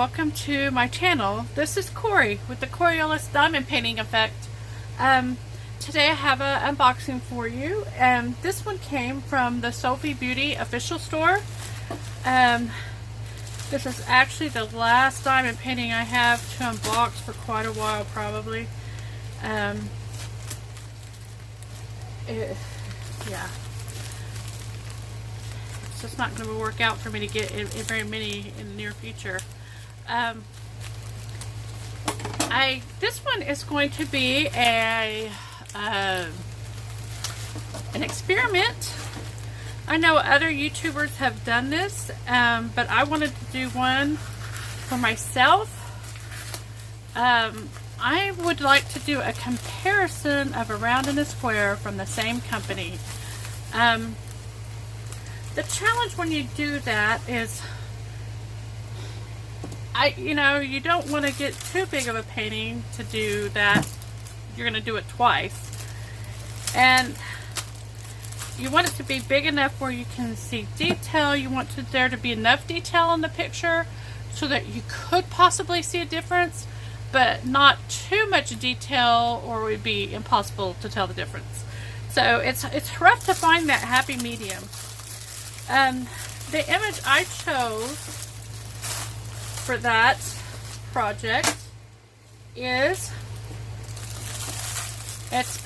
welcome to my channel. This is Corey with the Coriolis Diamond Painting Effect. Today I have an unboxing for you, and this one came from the Sophie Beauty official store. This is actually the last diamond painting I have to unbox for quite a while, probably. Yeah. It's just not going to work out for me to get very many in the near future. This one is going to be an experiment. I know other YouTubers have done this, but I wanted to do one for myself. I would like to do a comparison of a round and a square from the same company. The challenge when you do that is, you don't want to get too big of a painting to do that. You're going to do it twice. And you want it to be big enough where you can see detail. You want there to be enough detail in the picture so that you could possibly see a difference, but not too much detail or it would be impossible to tell the difference. So it's rough to find that happy medium. The image I chose for that project is it's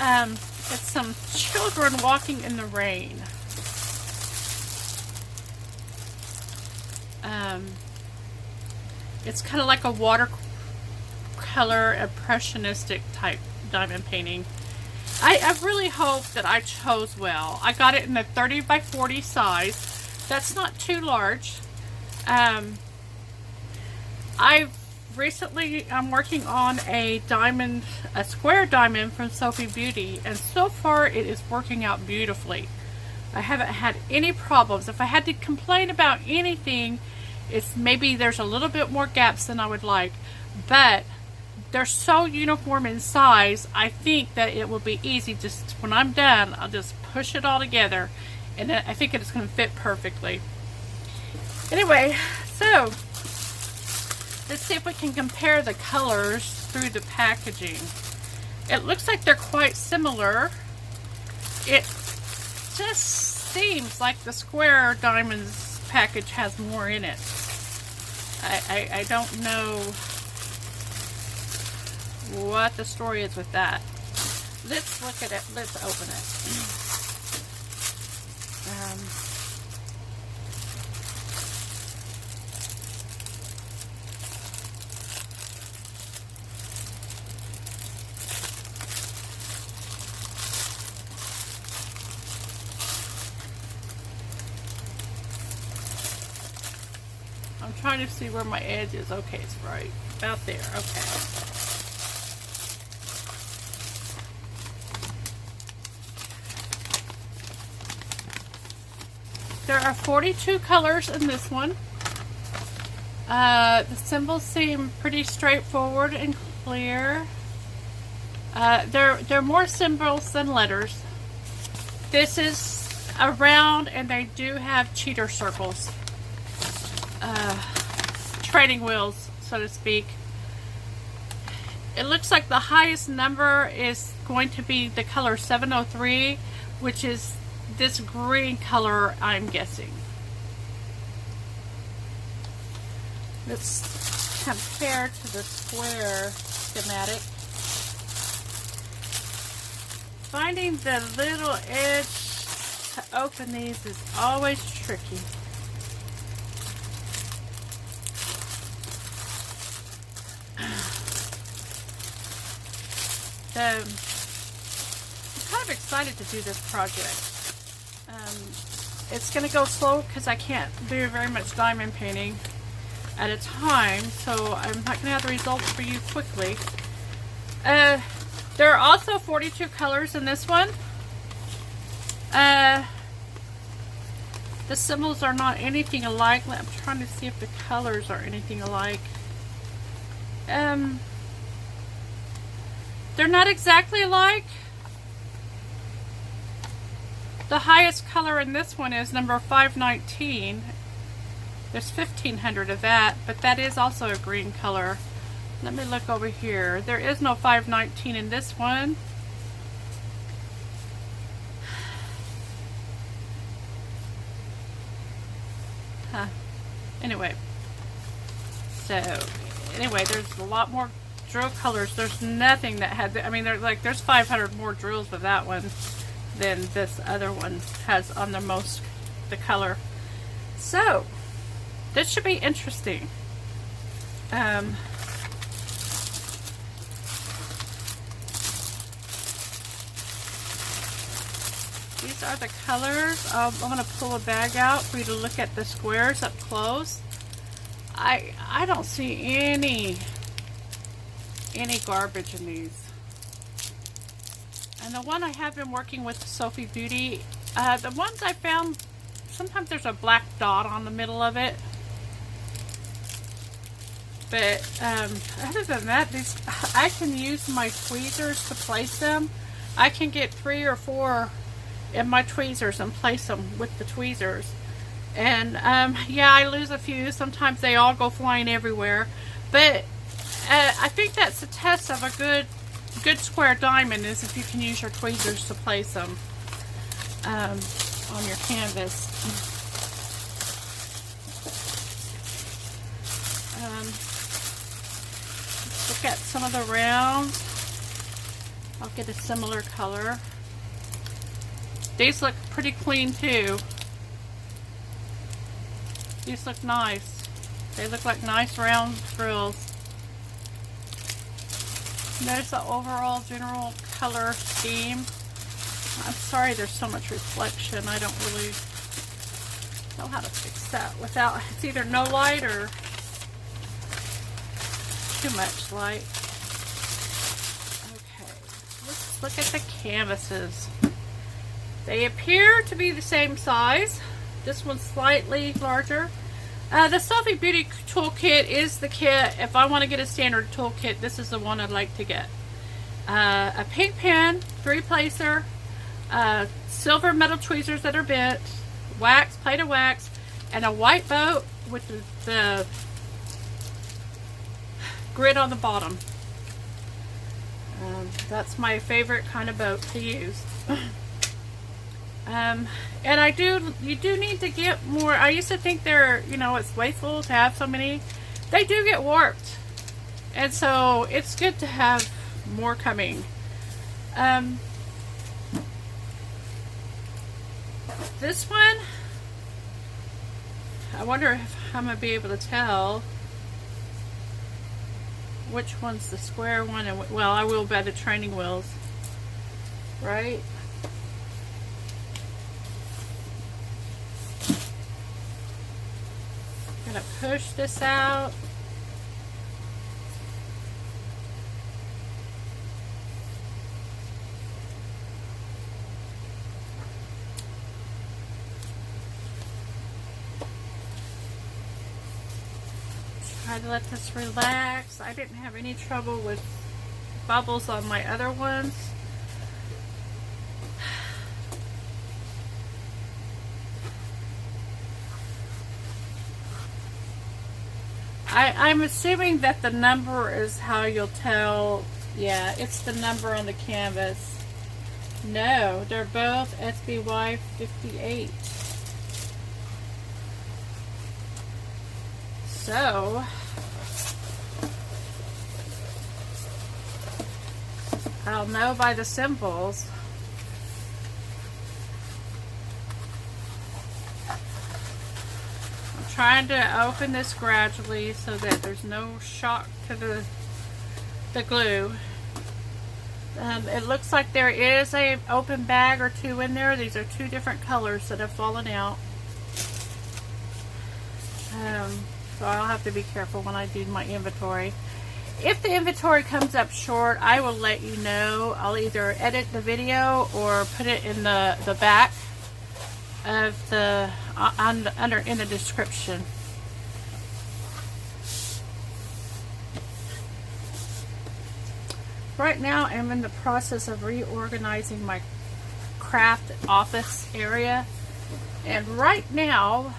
some children walking in the rain. It's kind of like a watercolor impressionistic type diamond painting. I really hope that I chose well. I got it in the 30 by 40 size. That's not too large. I'm working on a square diamond from Sophie Beauty, and so far it is working out beautifully. I haven't had any problems. If I had to complain about anything, it's maybe there's a little bit more gaps than I would like, but they're so uniform in size. I think that it will be easy. Just when I'm done, I'll just push it all together, and I think it's going to fit perfectly. Anyway, so let's see if we can compare the colors through the packaging. It looks like they're quite similar. It just seems like the square diamonds package has more in it. I don't know what the story is with that. Let's look at it. Let's open it. I'm trying to see where my edge is. Okay, it's right about there. Okay. There are 42 colors in this one. The symbols seem pretty straightforward and clear. They're more symbols than letters. This is a round, and they do have cheater circles. Training wheels, so to speak. It looks like the highest number is going to be the color 703, which is this green color, I'm guessing. Let's compare to the square schematic. Finding the little edge to open these is always tricky. I'm kind of excited to do this project. It's going to go slow because I can't do very much diamond painting at a time, so I'm not going to have the results for you quickly. There are also 42 colors in this one. The symbols are not anything alike. I'm trying to see if the colors are anything alike. They're not exactly alike. The highest color in this one is number 519, There's 1,500 of that, but that is also a green color. Let me look over here. There is no 519 in this one. Huh. Anyway. So, anyway, there's a lot more drill colors. There's nothing that had, I mean, there's 500 more drills with that one than this other one has on the color. So, this should be interesting. These are the colors. I'm going to pull a bag out for you to look at the squares up close. I don't see any garbage in these. And the one I have been working with, Sophie Beauty, the ones I found, sometimes there's a black dot on the middle of it. But other than that, I can use my tweezers to place them. I can get 3 or 4 in my tweezers and place them with the tweezers. And yeah, I lose a few. Sometimes they all go flying everywhere. But I think that's a test of a good square diamond, is if you can use your tweezers to place them on your canvas. Look at some of the rounds. I'll get a similar color. These look pretty clean too. These look nice. They look like nice round drills. Notice the overall general color scheme. I'm sorry there's so much reflection. I don't really know how to fix that without, it's either no light or too much light. Okay, let's look at the canvases. They appear to be the same size. This one's slightly larger. The Sophie Beauty toolkit is the kit. If I want to get a standard toolkit, this is the one I'd like to get. A pink pen, 3-placer, silver metal tweezers that are bent, wax, plate of wax, and a white boat with the grid on the bottom. That's my favorite kind of boat to use. And you do need to get more. I used to think it's wasteful to have so many. They do get warped. And so it's good to have more coming. This one, I wonder if I'm going to be able to tell which one's the square one. And well, I will by the training wheels. Right? Gonna push this out. Try to let this relax. I didn't have any trouble with bubbles on my other ones. I'm assuming that the number is how you'll tell. Yeah, it's the number on the canvas. No, they're both SBY 58. So, I'll know by the symbols. Trying to open this gradually so that there's no shock to the glue. It looks like there is a open bag or two in there. These are 2 different colors that have fallen out. So I'll have to be careful when I do my inventory. If the inventory comes up short, I will let you know. I'll either edit the video or put it in the back of the in the description. Right now I'm in the process of reorganizing my craft office area, and right now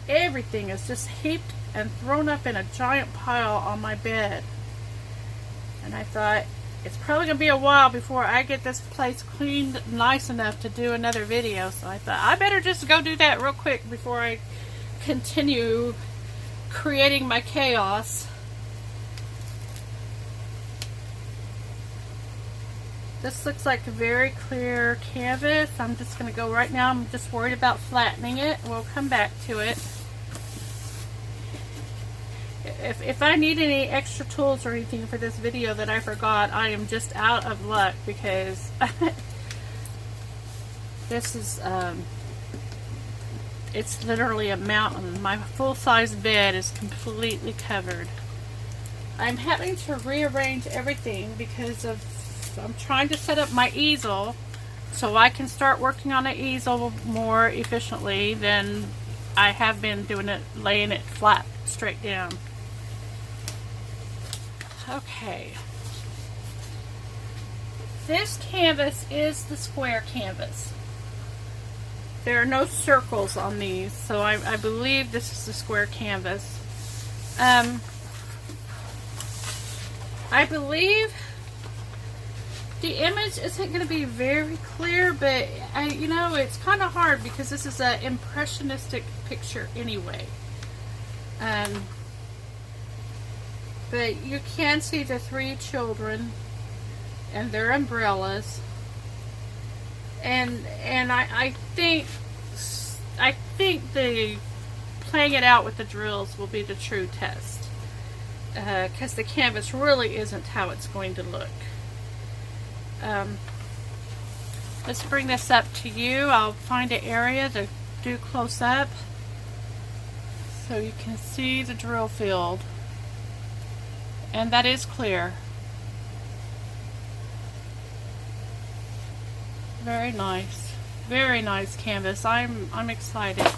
everything is just heaped and thrown up in a giant pile on my bed. And I thought, it's probably going to be a while before I get this place cleaned nice enough to do another video. So I thought, I better just go do that real quick before I continue creating my chaos. This looks like a very clear canvas. I'm just going to go right now. I'm just worried about flattening it. We'll come back to it. If I need any extra tools or anything for this video that I forgot, I am just out of luck, because this is, it's literally a mountain. My full-size bed is completely covered. I'm having to rearrange everything because of, I'm trying to set up my easel so I can start working on an easel more efficiently than I have been doing it, laying it flat straight down. Okay. This canvas is the square canvas. There are no circles on these, so I believe this is the square canvas. I believe the image isn't going to be very clear, but you know, it's kind of hard because this is an impressionistic picture anyway. But you can see the three children and their umbrellas, and I think the playing it out with the drills will be the true test, because the canvas really isn't how it's going to look. Let's bring this up to you. I'll find an area to do close up so you can see the drill field. And that is clear. Very nice. Very nice canvas. I'm excited.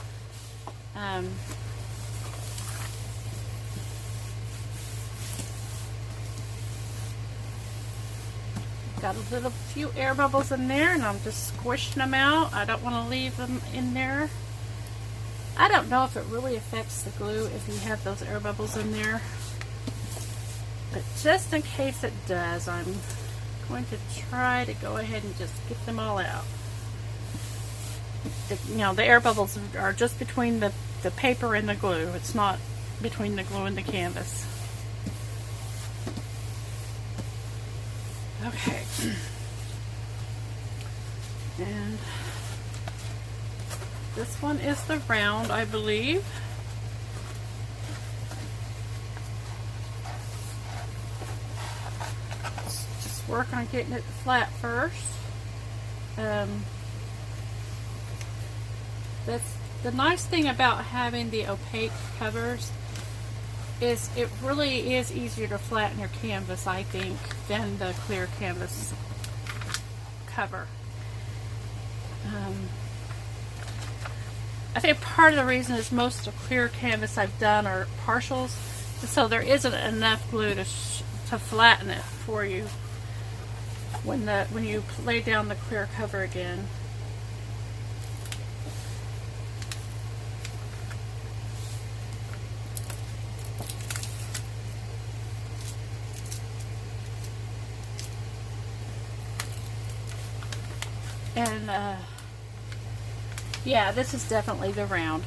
Got a little few air bubbles in there, and I'm just squishing them out. I don't want to leave them in there. I don't know if it really affects the glue if you have those air bubbles in there. But just in case it does, I'm going to try to go ahead and just get them all out. You know, the air bubbles are just between the paper and the glue. It's not between the glue and the canvas. Okay. And this one is the round, I believe. Work on getting it flat first. That's the nice thing about having the opaque covers, is it really is easier to flatten your canvas, I think, than the clear canvas cover. I think part of the reason is most of the clear canvas I've done are partials, so there isn't enough glue to flatten it for you when you lay down the clear cover again. And yeah, this is definitely the round.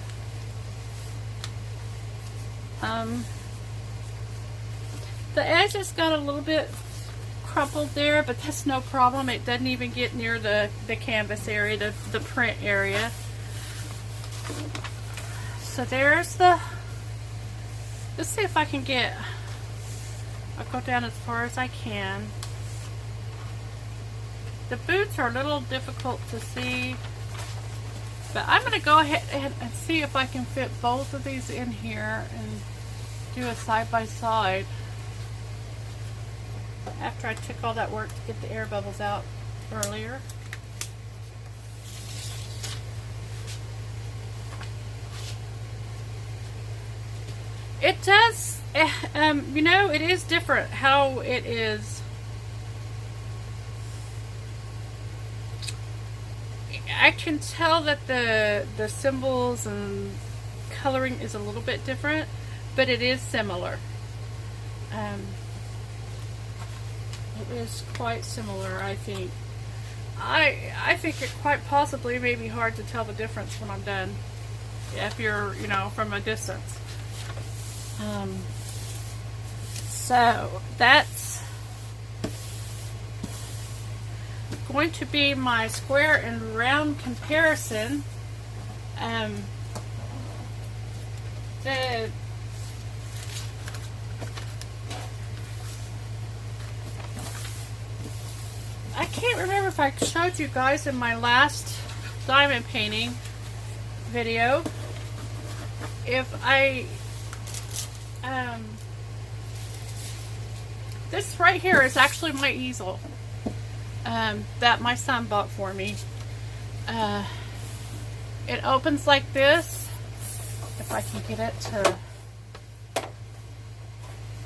The edge has got a little bit crumpled there, but that's no problem. It doesn't even get near the canvas area, the print area. So there's the, let's see if I can get, I'll go down as far as I can. The boots are a little difficult to see, but I'm going to go ahead and see if I can fit both of these in here and do a side by side. After I took all that work to get the air bubbles out earlier. It does, you know, it is different how it is. I can tell that the symbols and coloring is a little bit different, but it is similar. It is quite similar, I think. I think it quite possibly may be hard to tell the difference when I'm done, if you're, you know, from a distance. So that's going to be my square and round comparison. I can't remember if I showed you guys in my last diamond painting video if I this right here is actually my easel that my son bought for me. It opens like this, if I can get it to.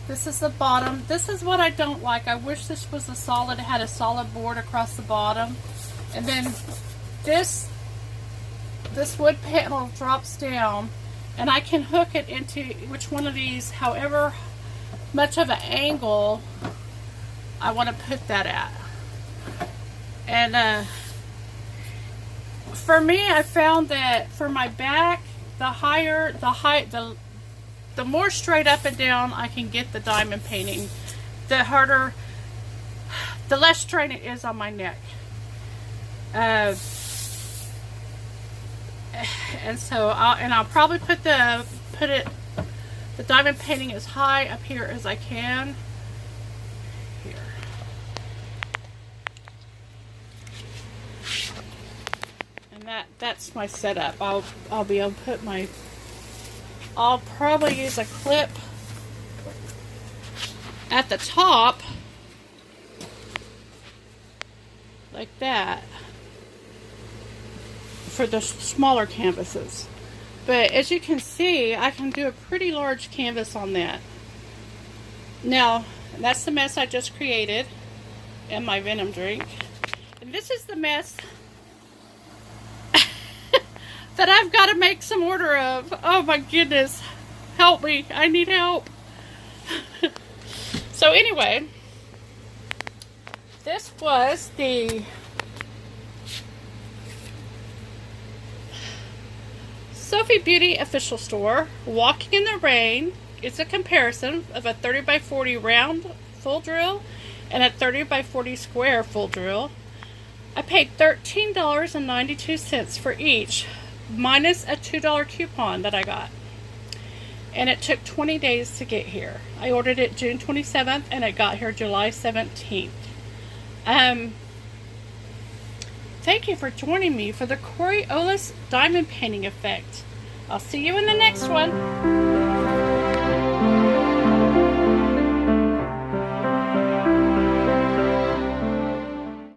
This is the bottom. This is what I don't like. I wish this was a solid, it had a solid board across the bottom. And then this wood panel drops down, and I can hook it into which one of these, however much of an angle I want to put that at. And for me, I found that for my back, the more straight up and down I can get the diamond painting, the less strain it is on my neck. And so I'll probably put the diamond painting as high up here as I can. Here. And that's my setup. I'll be able to put my. I'll probably use a clip at the top, like that, for the smaller canvases. But as you can see, I can do a pretty large canvas on that. Now, that's the mess I just created in my Venom drink. And this is the mess that I've got to make some order of. Oh my goodness. Help me. I need help. So anyway, this was the Sophie Beauty official store, Walking in the Rain. It's a comparison of a 30 by 40 round full drill and a 30 by 40 square full drill. I paid $13.92 for each, minus a $2 coupon that I got. And it took 20 days to get here. I ordered it June 27th and it got here July 17th. Thank you for joining me for the Coriolis Diamond Painting Effect. I'll see you in the next one.